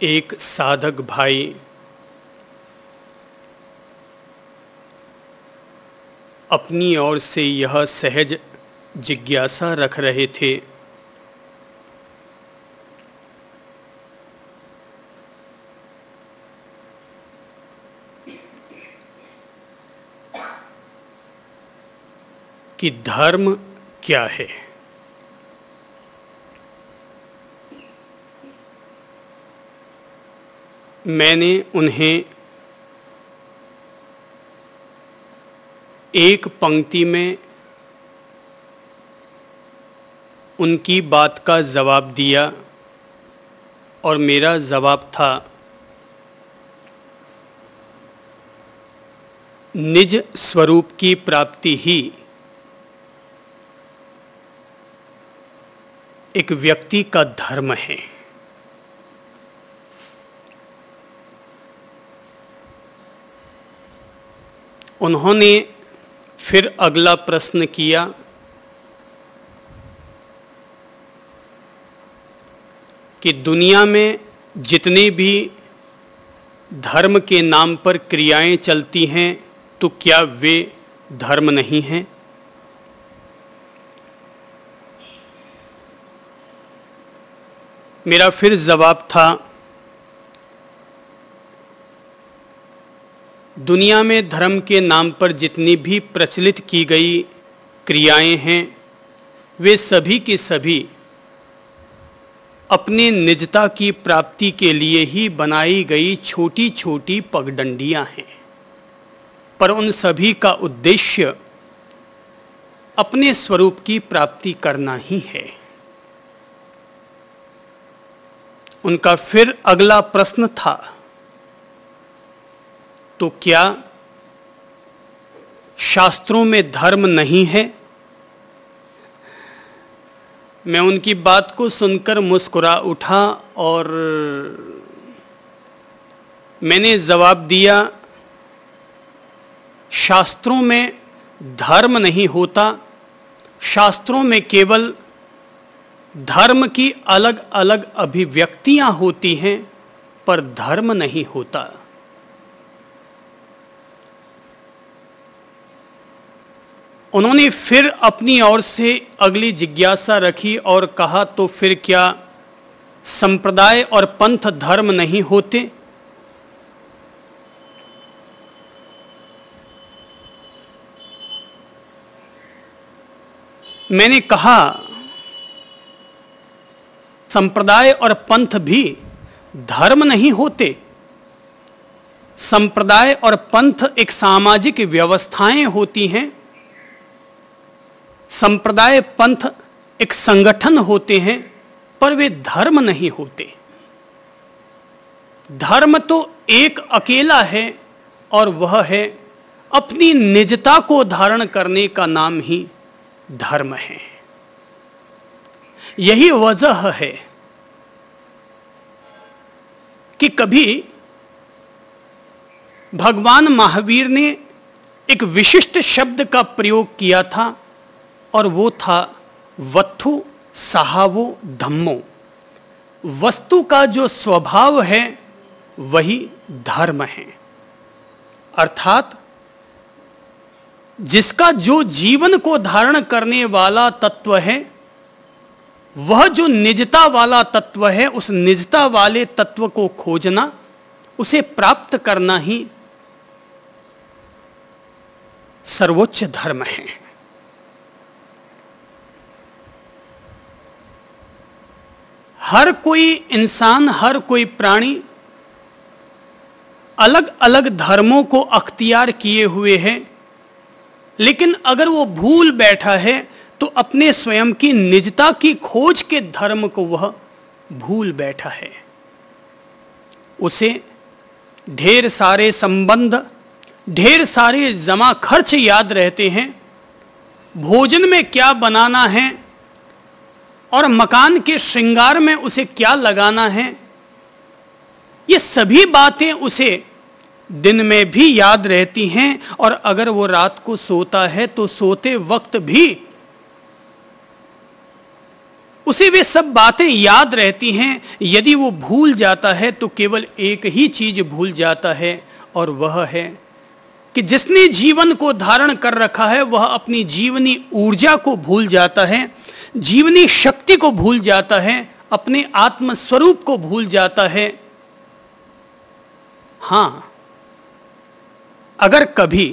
एक साधक भाई अपनी ओर से यह सहज जिज्ञासा रख रहे थे कि धर्म क्या है। मैंने उन्हें एक पंक्ति में उनकी बात का जवाब दिया और मेरा जवाब था, निज स्वरूप की प्राप्ति ही एक व्यक्ति का धर्म है। उन्होंने फिर अगला प्रश्न किया कि दुनिया में जितने भी धर्म के नाम पर क्रियाएं चलती हैं तो क्या वे धर्म नहीं हैं? मेरा फिर जवाब था, दुनिया में धर्म के नाम पर जितनी भी प्रचलित की गई क्रियाएं हैं वे सभी के सभी अपने निजता की प्राप्ति के लिए ही बनाई गई छोटी छोटी पगडंडियां हैं, पर उन सभी का उद्देश्य अपने स्वरूप की प्राप्ति करना ही है। उनका फिर अगला प्रश्न था, तो क्या शास्त्रों में धर्म नहीं है? मैं उनकी बात को सुनकर मुस्कुरा उठा और मैंने जवाब दिया, शास्त्रों में धर्म नहीं होता, शास्त्रों में केवल धर्म की अलग अलग अभिव्यक्तियां होती हैं पर धर्म नहीं होता। उन्होंने फिर अपनी ओर से अगली जिज्ञासा रखी और कहा, तो फिर क्या संप्रदाय और पंथ धर्म नहीं होते? मैंने कहा, संप्रदाय और पंथ भी धर्म नहीं होते। संप्रदाय और पंथ एक सामाजिक व्यवस्थाएं होती हैं। संप्रदाय पंथ एक संगठन होते हैं, पर वे धर्म नहीं होते। धर्म तो एक अकेला है और वह है अपनी निजता को धारण करने का नाम ही धर्म है। यही वजह है कि कभी भगवान महावीर ने एक विशिष्ट शब्द का प्रयोग किया था और वो था वत्थु सहावो धम्मो। वस्तु का जो स्वभाव है वही धर्म है, अर्थात जिसका जो जीवन को धारण करने वाला तत्व है, वह जो निजता वाला तत्व है, उस निजता वाले तत्व को खोजना, उसे प्राप्त करना ही सर्वोच्च धर्म है। हर कोई इंसान, हर कोई प्राणी अलग अलग धर्मों को अख्तियार किए हुए है, लेकिन अगर वो भूल बैठा है तो अपने स्वयं की निजता की खोज के धर्म को वह भूल बैठा है। उसे ढेर सारे संबंध, ढेर सारे जमा खर्च याद रहते हैं, भोजन में क्या बनाना है और मकान के श्रृंगार में उसे क्या लगाना है। ये सभी बातें उसे दिन में भी याद रहती हैं और अगर वो रात को सोता है तो सोते वक्त भी उसे वे सब बातें याद रहती हैं। यदि वो भूल जाता है तो केवल एक ही चीज भूल जाता है, और वह है कि जिसने जीवन को धारण कर रखा है वह अपनी जीवनी ऊर्जा को भूल जाता है, जीवनी शक्ति को भूल जाता है, अपने आत्म स्वरूप को भूल जाता है। हां, अगर कभी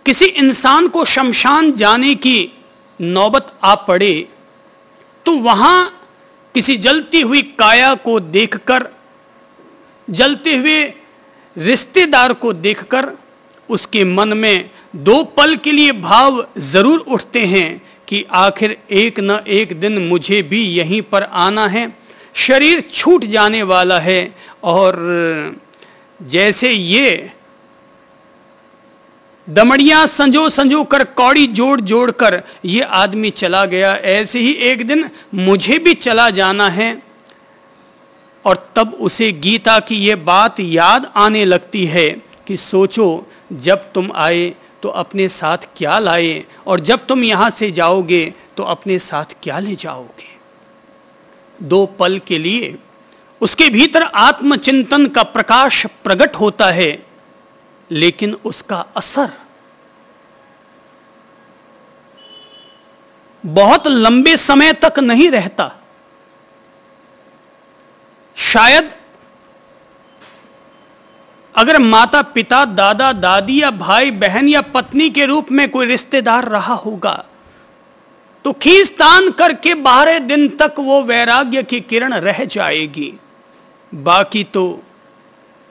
किसी इंसान को शमशान जाने की नौबत आ पड़े तो वहां किसी जलती हुई काया को देखकर, जलते हुए रिश्तेदार को देखकर उसके मन में दो पल के लिए भाव जरूर उठते हैं कि आखिर एक न एक दिन मुझे भी यहीं पर आना है, शरीर छूट जाने वाला है। और जैसे ये दमड़ियां संजो संजो कर, कौड़ी जोड़ जोड़ कर ये आदमी चला गया, ऐसे ही एक दिन मुझे भी चला जाना है। और तब उसे गीता की ये बात याद आने लगती है कि सोचो, जब तुम आए तो अपने साथ क्या लाए, और जब तुम यहां से जाओगे तो अपने साथ क्या ले जाओगे। दो पल के लिए उसके भीतर आत्मचिंतन का प्रकाश प्रकट होता है, लेकिन उसका असर बहुत लंबे समय तक नहीं रहता। शायद अगर माता पिता, दादा दादी या भाई बहन या पत्नी के रूप में कोई रिश्तेदार रहा होगा तो खींचतान करके 12 दिन तक वो वैराग्य की किरण रह जाएगी। बाकी तो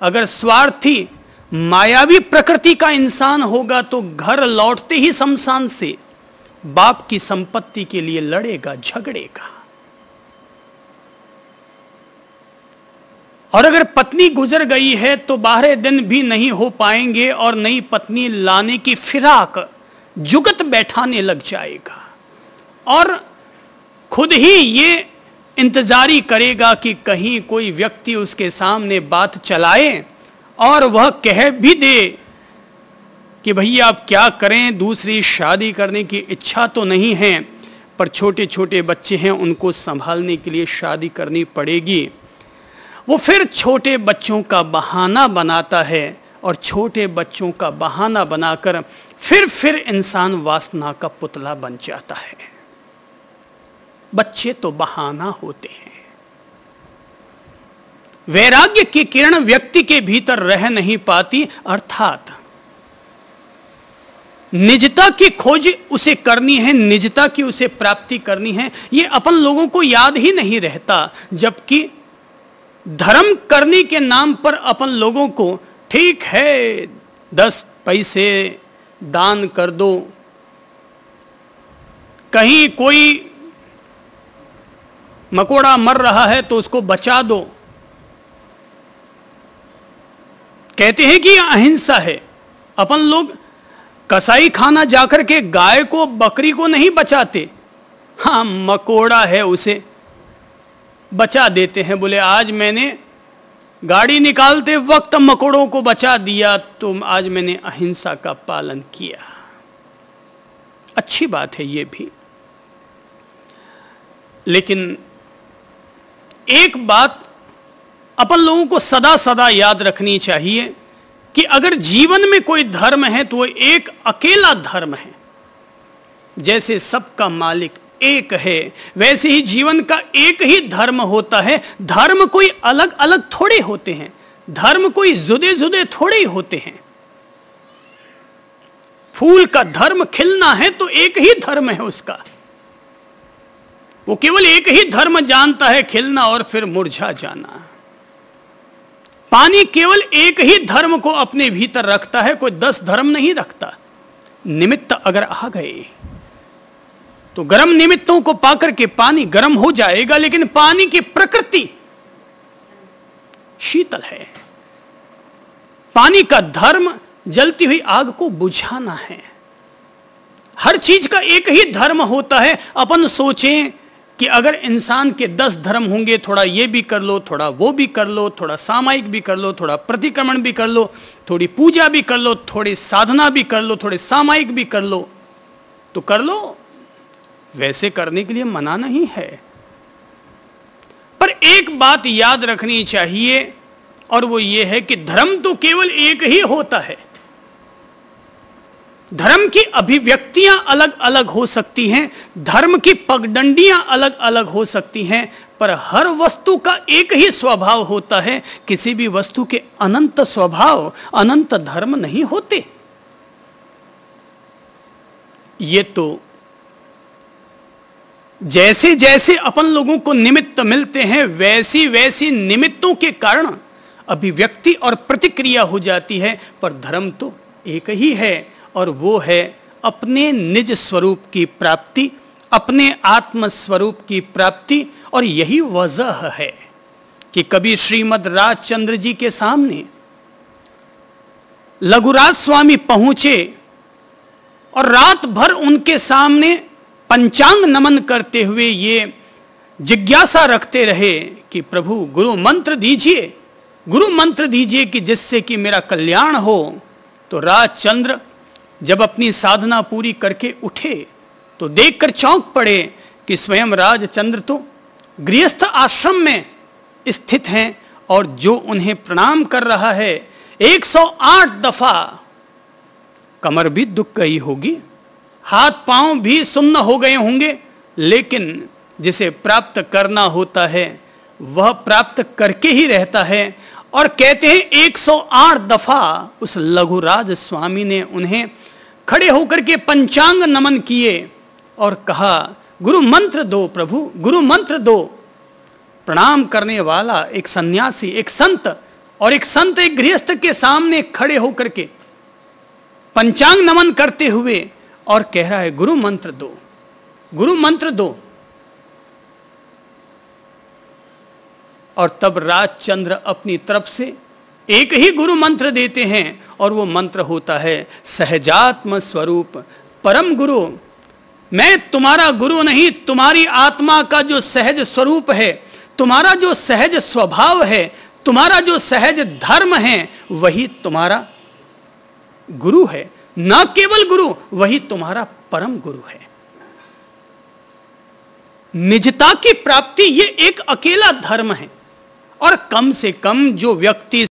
अगर स्वार्थी मायावी प्रकृति का इंसान होगा तो घर लौटते ही शमशान से बाप की संपत्ति के लिए लड़ेगा, झगड़ेगा। और अगर पत्नी गुजर गई है तो 12 दिन भी नहीं हो पाएंगे और नई पत्नी लाने की फिराक जुगत बैठाने लग जाएगा, और खुद ही ये इंतजारी करेगा कि कहीं कोई व्यक्ति उसके सामने बात चलाए और वह कह भी दे कि भैया आप क्या करें, दूसरी शादी करने की इच्छा तो नहीं है, पर छोटे छोटे बच्चे हैं उनको संभालने के लिए शादी करनी पड़ेगी। वो फिर छोटे बच्चों का बहाना बनाता है, और छोटे बच्चों का बहाना बनाकर फिर इंसान वासना का पुतला बन जाता है। बच्चे तो बहाना होते हैं। वैराग्य की किरण व्यक्ति के भीतर रह नहीं पाती, अर्थात निजता की खोज उसे करनी है, निजता की उसे प्राप्ति करनी है, ये अपन लोगों को याद ही नहीं रहता। जबकि धर्म करने के नाम पर अपन लोगों को, ठीक है 10 पैसे दान कर दो, कहीं कोई मकोड़ा मर रहा है तो उसको बचा दो, कहते हैं कि यह अहिंसा है। अपन लोग कसाई खाना जाकर के गाय को, बकरी को नहीं बचाते, हाँ मकोड़ा है उसे बचा देते हैं। बोले आज मैंने गाड़ी निकालते वक्त मकोड़ों को बचा दिया तो आज मैंने अहिंसा का पालन किया। अच्छी बात है ये भी, लेकिन एक बात अपन लोगों को सदा सदा याद रखनी चाहिए कि अगर जीवन में कोई धर्म है तो वो एक अकेला धर्म है। जैसे सबका मालिक एक है, वैसे ही जीवन का एक ही धर्म होता है। धर्म कोई अलग अलग थोड़े होते हैं, धर्म कोई जुदे जुदे थोड़े ही होते हैं। फूल का धर्म खिलना है तो एक ही धर्म है उसका, वो केवल एक ही धर्म जानता है, खिलना और फिर मुरझा जाना। पानी केवल एक ही धर्म को अपने भीतर रखता है, कोई 10 धर्म नहीं रखता। निमित्त अगर आ गए तो गर्म निमित्तों को पाकर के पानी गर्म हो जाएगा, लेकिन पानी की प्रकृति शीतल है। पानी का धर्म जलती हुई आग को बुझाना है। हर चीज का एक ही धर्म होता है। अपन सोचें कि अगर इंसान के 10 धर्म होंगे, थोड़ा ये भी कर लो, थोड़ा वो भी कर लो, थोड़ा सामायिक भी कर लो, थोड़ा प्रतिक्रमण भी कर लो, थोड़ी पूजा भी कर लो, थोड़ी साधना भी कर लो, थोड़े सामायिक भी कर लो, तो कर लो। वैसे करने के लिए मना नहीं है। पर एक बात याद रखनी चाहिए, और वो ये है कि धर्म तो केवल एक ही होता है। धर्म की अभिव्यक्तियां अलग अलग हो सकती हैं, धर्म की पगडंडियां अलग अलग हो सकती हैं, पर हर वस्तु का एक ही स्वभाव होता है। किसी भी वस्तु के अनंत स्वभाव, अनंत धर्म नहीं होते। ये तो जैसे जैसे अपन लोगों को निमित्त मिलते हैं, वैसी वैसी निमित्तों के कारण अभिव्यक्ति और प्रतिक्रिया हो जाती है, पर धर्म तो एक ही है, और वो है अपने निज स्वरूप की प्राप्ति, अपने आत्म स्वरूप की प्राप्ति। और यही वजह है कि कभी श्रीमद् राजचंद्र जी के सामने लघुराज स्वामी पहुंचे और रात भर उनके सामने पंचांग नमन करते हुए ये जिज्ञासा रखते रहे कि प्रभु गुरु मंत्र दीजिए, गुरु मंत्र दीजिए कि जिससे कि मेरा कल्याण हो। तो राजचंद्र जब अपनी साधना पूरी करके उठे तो देखकर चौंक पड़े कि स्वयं राजचंद्र तो गृहस्थ आश्रम में स्थित हैं, और जो उन्हें प्रणाम कर रहा है 108 दफा कमर भी दुख गई होगी, हाथ पांव भी सुन्न हो गए होंगे, लेकिन जिसे प्राप्त करना होता है वह प्राप्त करके ही रहता है। और कहते हैं 108 दफा उस लघुराज स्वामी ने उन्हें खड़े होकर के पंचांग नमन किए और कहा, गुरु मंत्र दो प्रभु, गुरु मंत्र दो। प्रणाम करने वाला एक सन्यासी, एक संत, और एक संत एक गृहस्थ के सामने खड़े होकर के पंचांग नमन करते हुए और कह रहा है, गुरु मंत्र दो, गुरु मंत्र दो। और तब राजचंद्र अपनी तरफ से एक ही गुरु मंत्र देते हैं, और वो मंत्र होता है सहजात्म स्वरूप परम गुरु। मैं तुम्हारा गुरु नहीं, तुम्हारी आत्मा का जो सहज स्वरूप है, तुम्हारा जो सहज स्वभाव है, तुम्हारा जो सहज धर्म है, वही तुम्हारा गुरु है। न केवल गुरु, वही तुम्हारा परम गुरु है। निजता की प्राप्ति ये एक अकेला धर्म है, और कम से कम जो व्यक्ति